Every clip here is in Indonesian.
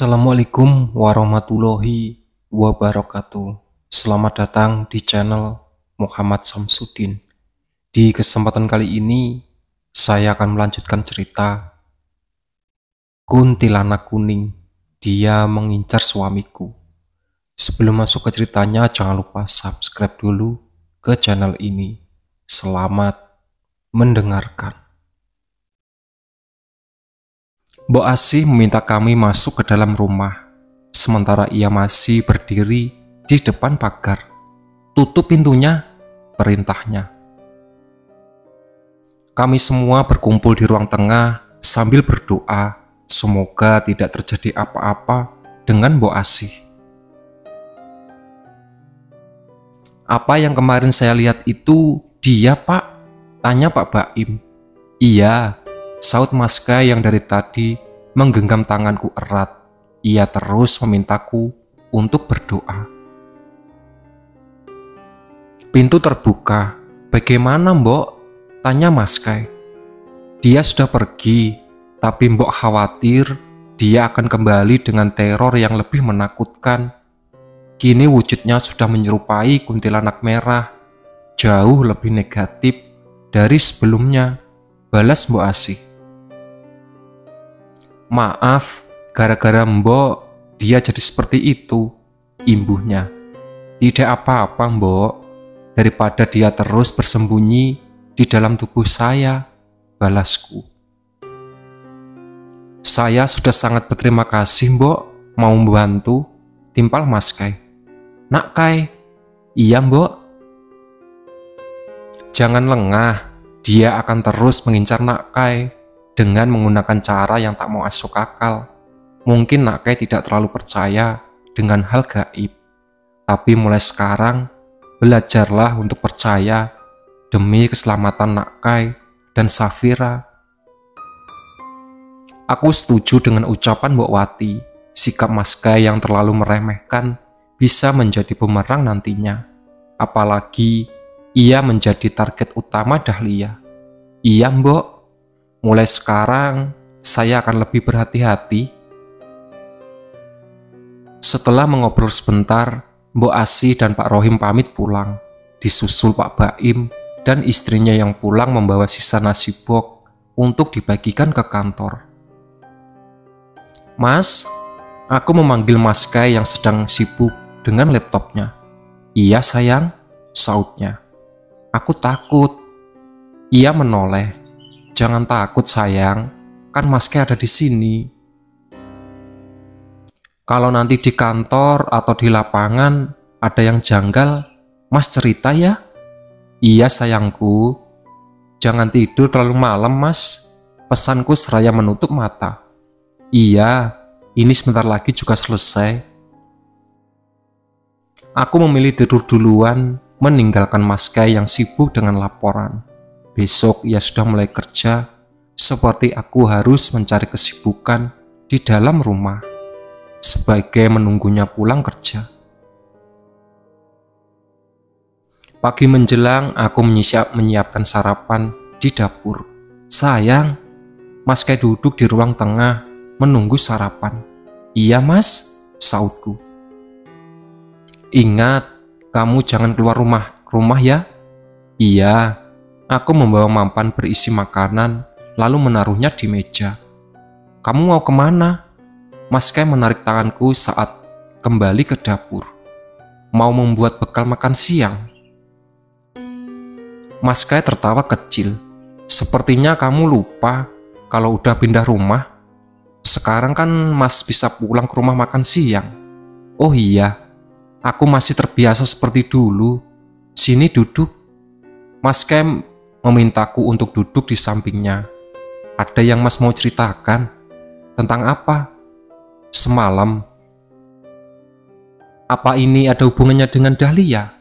Assalamualaikum warahmatullahi wabarakatuh. Selamat datang di channel Muhammad Samsudin. Di kesempatan kali ini, saya akan melanjutkan cerita Kuntilanak Kuning. Dia mengincar suamiku. Sebelum masuk ke ceritanya, jangan lupa subscribe dulu ke channel ini. Selamat mendengarkan. Mbok Asih meminta kami masuk ke dalam rumah, sementara ia masih berdiri di depan pagar. Tutup pintunya, perintahnya. Kami semua berkumpul di ruang tengah sambil berdoa, semoga tidak terjadi apa-apa dengan Mbok Asih. Apa yang kemarin saya lihat itu dia, Pak? Tanya Pak Baim. Iya, saut Mas Kai yang dari tadi menggenggam tanganku erat. Ia terus memintaku untuk berdoa. Pintu terbuka. Bagaimana, Mbok? Tanya Mas Kai. Dia sudah pergi, tapi Mbok khawatir dia akan kembali dengan teror yang lebih menakutkan. Kini wujudnya sudah menyerupai kuntilanak merah, jauh lebih negatif dari sebelumnya, balas Mbok Asih. Maaf, gara-gara Mbok, dia jadi seperti itu, imbuhnya. Tidak apa-apa, Mbok. Daripada dia terus bersembunyi di dalam tubuh saya, balasku. Saya sudah sangat berterima kasih, Mbok. Mau membantu, timpal Mas Kai. Nak Kai, iya, Mbok. Jangan lengah, dia akan terus mengincar Nak Kai dengan menggunakan cara yang tak mau masuk akal. Mungkin Nak Kai tidak terlalu percaya dengan hal gaib. Tapi mulai sekarang, belajarlah untuk percaya demi keselamatan Nak Kai dan Safira. Aku setuju dengan ucapan Mbok Wati. Sikap Mas Kai yang terlalu meremehkan bisa menjadi bumerang nantinya. Apalagi ia menjadi target utama Dahlia. Iya, Mbok. Mulai sekarang, saya akan lebih berhati-hati. Setelah mengobrol sebentar, Mbok Asih dan Pak Rohim pamit pulang. Disusul Pak Baim dan istrinya yang pulang membawa sisa nasi bok untuk dibagikan ke kantor. Mas, aku memanggil Mas Kai yang sedang sibuk dengan laptopnya. Iya sayang, sautnya. Aku takut. Ia menoleh. Jangan takut sayang, kan Mas Kai ada di sini. Kalau nanti di kantor atau di lapangan ada yang janggal, Mas cerita ya. Iya sayangku, jangan tidur terlalu malam Mas. Pesanku seraya menutup mata. Iya, ini sebentar lagi juga selesai. Aku memilih tidur duluan, meninggalkan Mas Kai yang sibuk dengan laporan. Besok ia sudah mulai kerja, seperti aku harus mencari kesibukan di dalam rumah, sebagai menunggunya pulang kerja. Pagi menjelang, aku menyiapkan sarapan di dapur. Sayang, Mas Kai duduk di ruang tengah, menunggu sarapan. Iya Mas, sautku. Ingat, kamu jangan keluar rumah ya. Iya. Aku membawa mampan berisi makanan, lalu menaruhnya di meja. Kamu mau kemana? Mas Kai menarik tanganku saat kembali ke dapur. Mau membuat bekal makan siang. Mas Kai tertawa kecil. Sepertinya kamu lupa kalau udah pindah rumah. Sekarang kan Mas bisa pulang ke rumah makan siang. Oh iya, aku masih terbiasa seperti dulu. Sini duduk. Mas Kai memintaku untuk duduk di sampingnya. Ada yang Mas mau ceritakan? Tentang apa? Semalam. Apa ini ada hubungannya dengan Dahlia?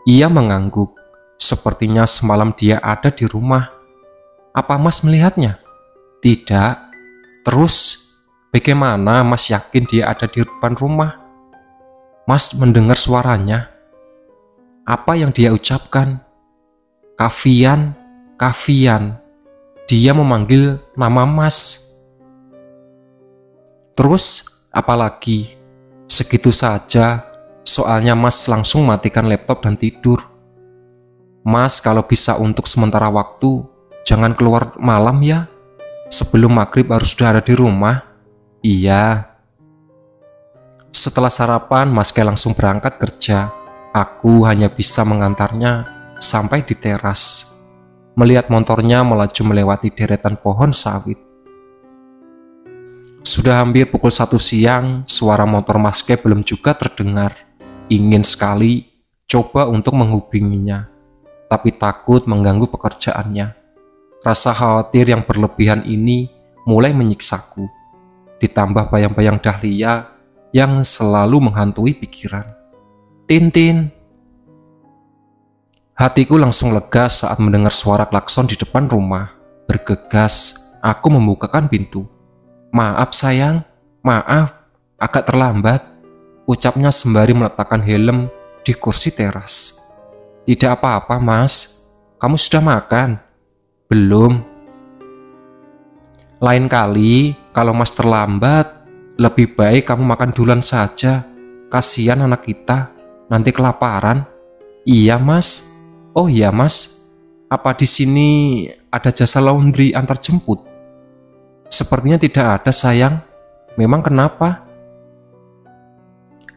Ia mengangguk. Sepertinya semalam dia ada di rumah. Apa Mas melihatnya? Tidak. Terus, bagaimana Mas yakin dia ada di depan rumah? Mas mendengar suaranya. Apa yang dia ucapkan? Kavian. Dia memanggil nama Mas. Terus Apalagi segitu saja, soalnya Mas langsung matikan laptop dan tidur. Mas kalau bisa untuk sementara waktu, jangan keluar malam ya. Sebelum maghrib harus sudah ada di rumah. Iya. Setelah sarapan, Mas Kai langsung berangkat kerja. Aku hanya bisa mengantarnya sampai di teras. Melihat motornya melaju melewati deretan pohon sawit. Sudah hampir pukul 1 siang, suara motor Mas Kai belum juga terdengar. Ingin sekali coba untuk menghubunginya, tapi takut mengganggu pekerjaannya. Rasa khawatir yang berlebihan ini mulai menyiksaku. Ditambah bayang-bayang Dahlia yang selalu menghantui pikiran. Tintin. Hatiku langsung lega saat mendengar suara klakson di depan rumah. Bergegas, aku membukakan pintu. Maaf sayang, maaf, agak terlambat, ucapnya sembari meletakkan helm di kursi teras. Tidak apa-apa mas, kamu sudah makan? Belum. Lain kali, kalau mas terlambat, lebih baik kamu makan duluan saja. Kasihan anak kita, nanti kelaparan. Iya mas. Oh iya mas, apa di sini ada jasa laundry antar jemput? Sepertinya tidak ada sayang. Memang kenapa?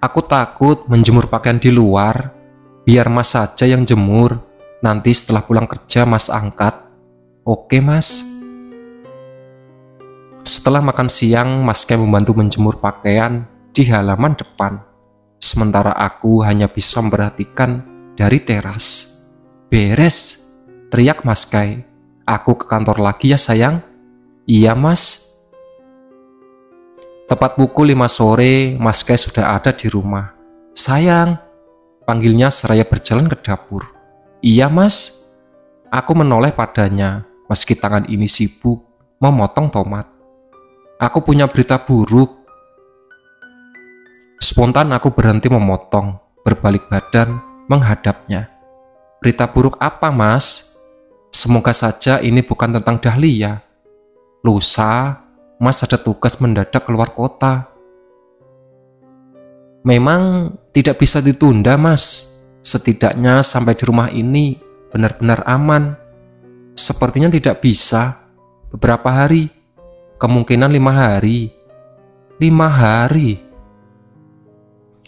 Aku takut menjemur pakaian di luar. Biar mas saja yang jemur. Nanti setelah pulang kerja mas angkat. Oke mas. Setelah makan siang, Mas Kai membantu menjemur pakaian di halaman depan. Sementara aku hanya bisa memperhatikan dari teras. Beres, teriak Mas Kai. Aku ke kantor lagi ya sayang. Iya mas. Tepat pukul 5 sore, Mas Kai sudah ada di rumah. Sayang, panggilnya seraya berjalan ke dapur. Iya mas. Aku menoleh padanya, meski tangan ini sibuk memotong tomat. Aku punya berita buruk. Spontan aku berhenti memotong, berbalik badan menghadapnya. Berita buruk apa mas? Semoga saja ini bukan tentang Dahlia. Lusa, mas ada tugas mendadak keluar kota. Memang tidak bisa ditunda mas. Setidaknya sampai di rumah ini benar-benar aman. Sepertinya tidak bisa. Beberapa hari, kemungkinan 5 hari. 5 hari.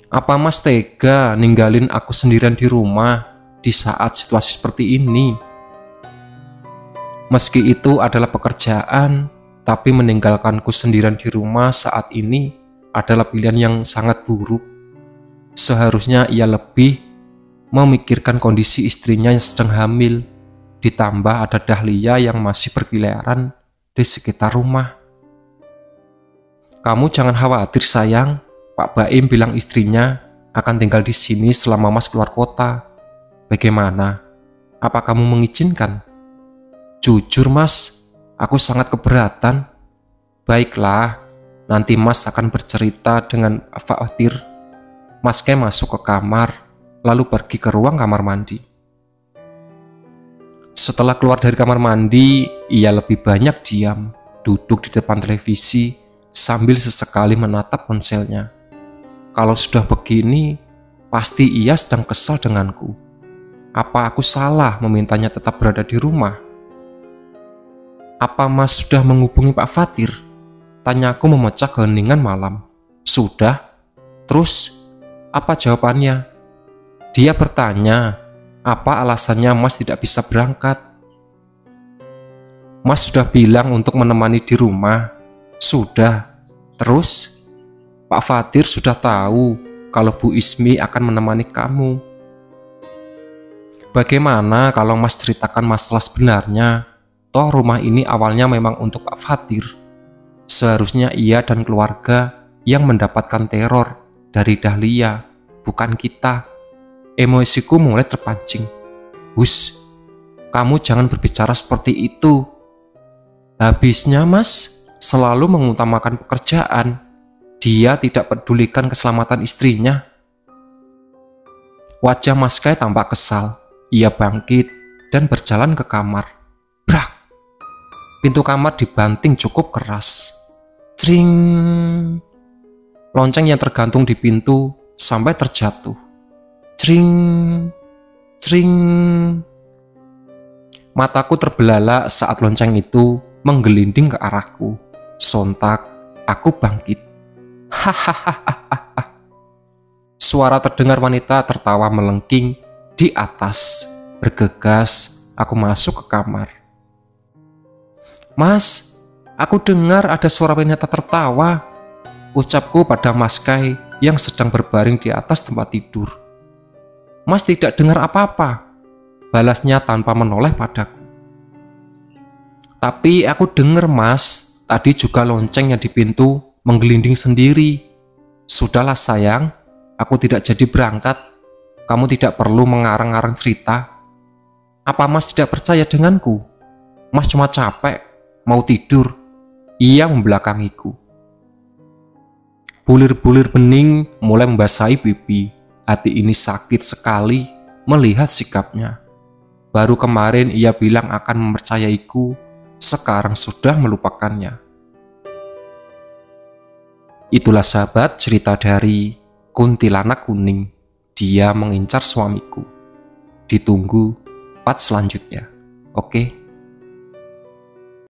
Apa mas tega ninggalin aku sendirian di rumah di saat situasi seperti ini? Meski itu adalah pekerjaan, tapi meninggalkanku sendirian di rumah saat ini adalah pilihan yang sangat buruk. Seharusnya ia lebih memikirkan kondisi istrinya yang sedang hamil, ditambah ada Dahlia yang masih berkeliaran di sekitar rumah. Kamu jangan khawatir sayang, Pak Baim bilang istrinya akan tinggal di sini selama mas keluar kota. Bagaimana? Apa kamu mengizinkan? Jujur mas, aku sangat keberatan. Baiklah, nanti mas akan bercerita dengan khawatir. Mas Kai masuk ke kamar, lalu pergi ke ruang kamar mandi. Setelah keluar dari kamar mandi, ia lebih banyak diam, duduk di depan televisi, sambil sesekali menatap ponselnya. Kalau sudah begini, pasti ia sedang kesal denganku. Apa aku salah memintanya tetap berada di rumah? Apa mas sudah menghubungi Pak Fatir? Tanyaku memecah keheningan malam. Sudah? Terus, apa jawabannya? Dia bertanya, apa alasannya mas tidak bisa berangkat? Mas sudah bilang untuk menemani di rumah. Sudah. Terus, Pak Fatir sudah tahu kalau Bu Ismi akan menemani kamu. Bagaimana kalau mas ceritakan masalah sebenarnya? Toh rumah ini awalnya memang untuk Pak Fatir. Seharusnya ia dan keluarga yang mendapatkan teror dari Dahlia, bukan kita. Emosiku mulai terpancing. Hus, kamu jangan berbicara seperti itu. Habisnya mas selalu mengutamakan pekerjaan. Dia tidak pedulikan keselamatan istrinya. Wajah Mas Kai tampak kesal. Ia bangkit dan berjalan ke kamar. Brak! Pintu kamar dibanting cukup keras. Cring! lonceng yang tergantung di pintu sampai terjatuh. Cring, cring. Mataku terbelalak saat lonceng itu menggelinding ke arahku. Sontak, aku bangkit. Hahaha. Suara terdengar wanita tertawa melengking di atas. Bergegas, aku masuk ke kamar. Mas, aku dengar ada suara wanita tertawa. Ucapku pada Mas Kai yang sedang berbaring di atas tempat tidur. Mas tidak dengar apa-apa, balasnya tanpa menoleh padaku. Tapi aku dengar Mas, tadi juga lonceng yang di pintu menggelinding sendiri. Sudahlah sayang, aku tidak jadi berangkat. Kamu tidak perlu mengarang-arang cerita. Apa Mas tidak percaya denganku? Mas cuma capek, mau tidur. Ia membelakangiku. Bulir-bulir bening mulai membasahi pipi. Hati ini sakit sekali melihat sikapnya. Baru kemarin ia bilang akan mempercayaiku, sekarang sudah melupakannya. Itulah sahabat cerita dari Kuntilanak Kuning. Dia mengincar suamiku. Ditunggu part selanjutnya. Oke.